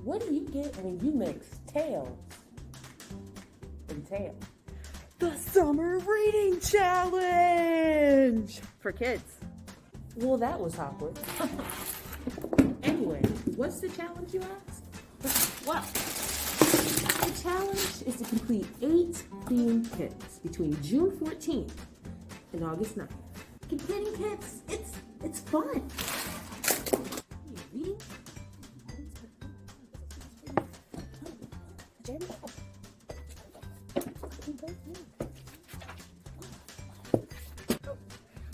What do you get when you mix tails and tail? The Summer Reading Challenge for kids. Well, that was awkward. Anyway, what's the challenge, you asked? Well, the challenge is to complete 8 theme kits between June 14th and August 9th. Completing kits, it's fun. Reading?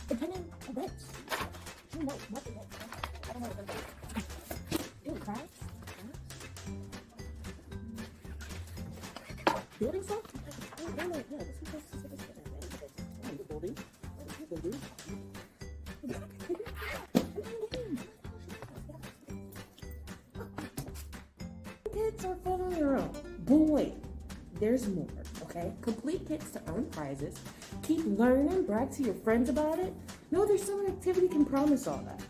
Depending on which. You know what it is. I don't know what it is. Ew, crabs? Building stuff? I don't know. Yeah, this is building. Building. Kids are fun on their own. But wait, there's more, okay? Complete kits to earn prizes. Keep learning, brag to your friends about it. No other summer activity can promise all that.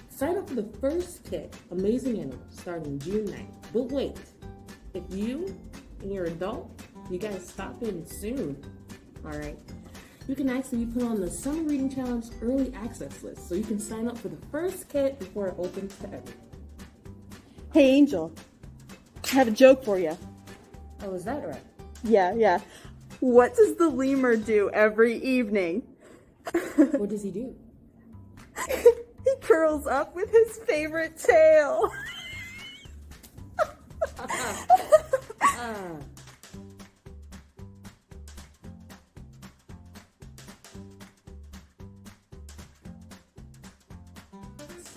Sign up for the first kit, Amazing Animals, starting June 9th. But wait, if you and you're adult, you gotta stop in soon, all right? You can actually be put on the Summer Reading Challenge early access list, so you can sign up for the first kit before it opens to everyone. Hey, Angel. I have a joke for you. Oh, is that right? Yeah. What does the lemur do every evening? What does he do? He curls up with his favorite tail.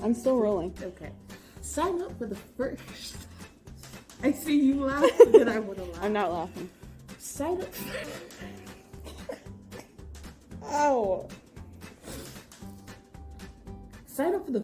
I'm still rolling. Okay. Sign up for the first. I see you laughing, and I want to laugh. I'm not laughing. Sign up. Ow. Sign up for the